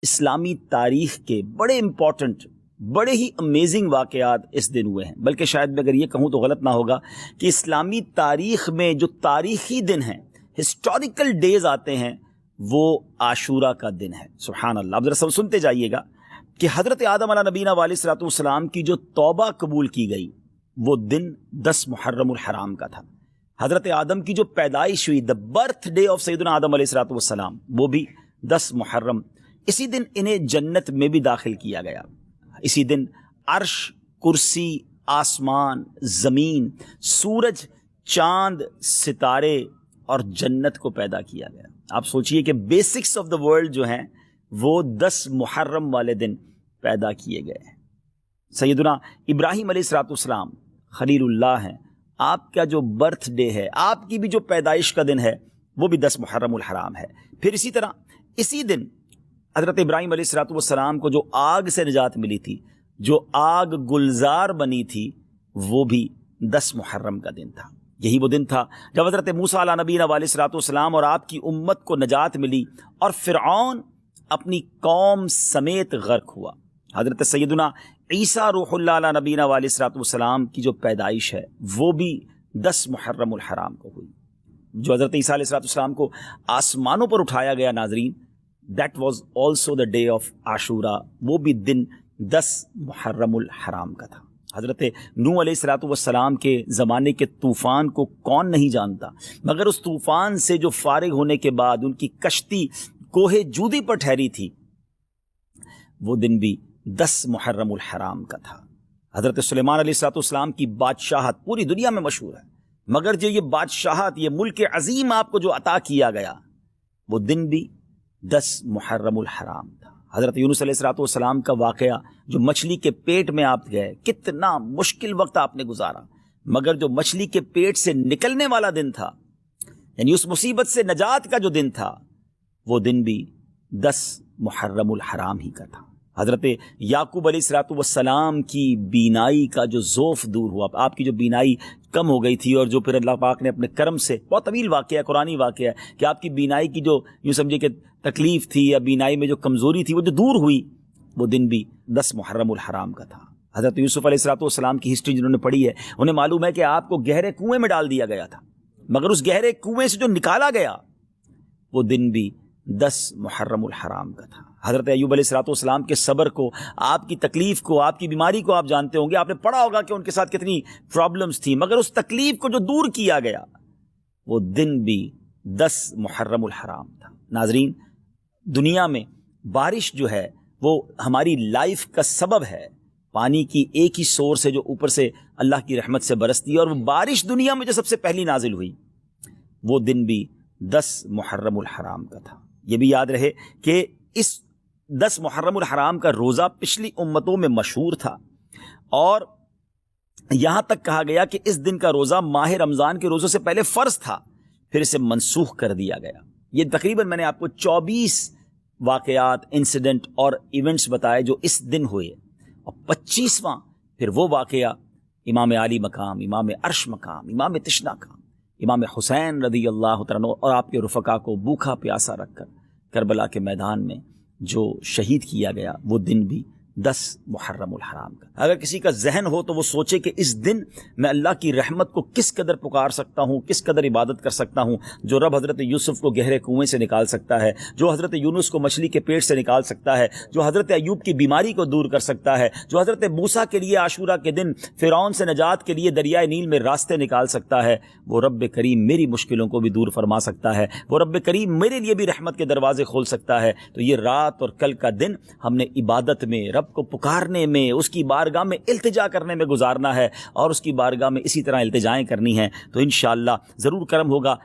اسلامی تاریخ کے بڑے امپورٹنٹ، بڑے ہی امیزنگ واقعات اس دن ہوئے ہیں، بلکہ شاید میں اگر یہ کہوں تو غلط نہ ہوگا کہ اسلامی تاریخ میں جو تاریخی دن ہیں، ہسٹوریکل ڈیز آتے ہیں، وہ عاشورہ کا دن ہے۔ سبحان اللہ۔ اب ذرا سنتے جائیے گا کہ حضرت آدم علیہ نبینا علیہ الصلوۃ والسلام کی جو توبہ قبول کی گئی وہ دن 10 محرم الحرام کا تھا۔ حضرت آدم کی جو پیدائش ہوئی، دا برتھ ڈے آف سیدنا آدم علیہ الصلوۃ والسلام، وہ بھی 10 محرم۔ اسی دن انہیں جنت میں بھی داخل کیا گیا۔ اسی دن عرش، کرسی، آسمان، زمین، سورج، چاند، ستارے اور جنت کو پیدا کیا گیا۔ آپ سوچئے کہ بیسکس آف دا ورلڈ جو ہیں وہ 10 محرم والے دن پیدا کیے گئے ہیں۔ سیدنا ابراہیم علیہ الصلوۃ والسلام خلیل اللہ ہیں، آپ کا جو برتھ ڈے ہے، آپ کی بھی جو پیدائش کا دن ہے، وہ بھی 10 محرم الحرام ہے۔ پھر اسی طرح اسی دن حضرت ابراہیم علیہ الصلوۃ والسلام کو جو آگ سے نجات ملی تھی، جو آگ گلزار بنی تھی، وہ بھی 10 محرم کا دن تھا۔ یہی وہ دن تھا جب حضرت موسیٰ علیہ نبینا علیہ الصلوۃ والسلام اور آپ کی امت کو نجات ملی اور فرعون اپنی قوم سمیت غرق ہوا۔ حضرت سیدنا عیسیٰ روح اللہ علیہ نبینا علیہ الصلوۃ والسلام کی جو پیدائش ہے وہ بھی 10 محرم الحرام کو ہوئی۔ جو حضرت عیسیٰ علیہ الصلوۃ والسلام کو آسمانوں پر اٹھایا گیا، ناظرین، that was also the day of Ashura, وہ بھی دن 10 محرم الحرام کا تھا۔ حضرت نوح علیہ الصلوۃ والسلام کے زمانے کے طوفان کو کون نہیں جانتا، مگر اس طوفان سے جو فارغ ہونے کے بعد ان کی کشتی کوہ جودی پر ٹھہری تھی، وہ دن بھی 10 محرم الحرام کا تھا۔ حضرت سلیمان علیہ الصلوۃ والسلام کی بادشاہت پوری دنیا میں مشہور ہے، مگر جو یہ بادشاہت، یہ ملک عظیم آپ کو جو عطا کیا گیا، وہ دن بھی 10 محرم الحرام تھا۔ حضرت یونس علیہ الصلوۃ والسلام کا واقعہ، جو مچھلی کے پیٹ میں آپ گئے، کتنا مشکل وقت آپ نے گزارا، مگر جو مچھلی کے پیٹ سے نکلنے والا دن تھا، یعنی اس مصیبت سے نجات کا جو دن تھا، وہ دن بھی 10 محرم الحرام ہی کا تھا۔ حضرت یعقوب علیہ الصلوۃ والسلام کی بینائی کا جو ذوف دور ہوا، آپ کی جو بینائی کم ہو گئی تھی، اور جو پھر اللہ پاک نے اپنے کرم سے، بہت طویل واقعہ ہے، قرآنی واقعہ ہے کہ آپ کی بینائی کی جو یوں سمجھے کہ تکلیف تھی یا بینائی میں جو کمزوری تھی، وہ جو دور ہوئی، وہ دن بھی 10 محرم الحرام کا تھا۔ حضرت یوسف علیہ الصلوۃ والسلام کی ہسٹری جنہوں نے پڑھی ہے، انہیں معلوم ہے کہ آپ کو گہرے کنویں میں ڈال دیا گیا تھا، مگر اس گہرے کنویں سے جو نکالا گیا، وہ دن بھی 10 محرم الحرام کا تھا۔ حضرت ایوب علیہ الصلوۃ والسلام کے صبر کو، آپ کی تکلیف کو، آپ کی بیماری کو آپ جانتے ہوں گے، آپ نے پڑھا ہوگا کہ ان کے ساتھ کتنی پرابلمز تھیں، مگر اس تکلیف کو جو دور کیا گیا، وہ دن بھی 10 محرم الحرام تھا۔ ناظرین، دنیا میں بارش جو ہے وہ ہماری لائف کا سبب ہے، پانی کی ایک ہی سورس ہے جو اوپر سے اللہ کی رحمت سے برستی ہے، اور وہ بارش دنیا میں جو سب سے پہلی نازل ہوئی، وہ دن بھی 10 محرم الحرام کا تھا۔ یہ بھی یاد رہے کہ اس 10 محرم الحرام کا روزہ پچھلی امتوں میں مشہور تھا، اور یہاں تک کہا گیا کہ اس دن کا روزہ ماہ رمضان کے روزوں سے پہلے فرض تھا، پھر اسے منسوخ کر دیا گیا۔ یہ تقریباً میں نے آپ کو 24 واقعات، انسیڈنٹ اور ایونٹس بتائے جو اس دن ہوئے، اور 25واں پھر وہ واقعہ امام علی مقام، امام عرش مقام، امام تشنا مقام، امام حسین رضی اللہ تعالیٰ عنہ اور آپ کے رفقا کو بھوکا پیاسا رکھ کر کربلا کے میدان میں جو شہید کیا گیا، وہ دن بھی 10 محرم الحرام کا۔ اگر کسی کا ذہن ہو تو وہ سوچے کہ اس دن میں اللہ کی رحمت کو کس قدر پکار سکتا ہوں، کس قدر عبادت کر سکتا ہوں۔ جو رب حضرت یوسف کو گہرے کنویں سے نکال سکتا ہے، جو حضرت یونس کو مچھلی کے پیٹ سے نکال سکتا ہے، جو حضرت ایوب کی بیماری کو دور کر سکتا ہے، جو حضرت موسیٰ کے لیے عاشورہ کے دن فرعون سے نجات کے لیے دریائے نیل میں راستے نکال سکتا ہے، وہ رب کریم میری مشکلوں کو بھی دور فرما سکتا ہے، وہ رب کریم میرے لیے بھی رحمت کے دروازے کھول سکتا ہے۔ تو یہ رات اور کل کا دن ہم نے عبادت میں، رب کو پکارنے میں، اس کی بارگاہ میں التجا کرنے میں گزارنا ہے، اور اس کی بارگاہ میں اسی طرح التجائیں کرنی ہیں، تو انشاءاللہ ضرور کرم ہوگا۔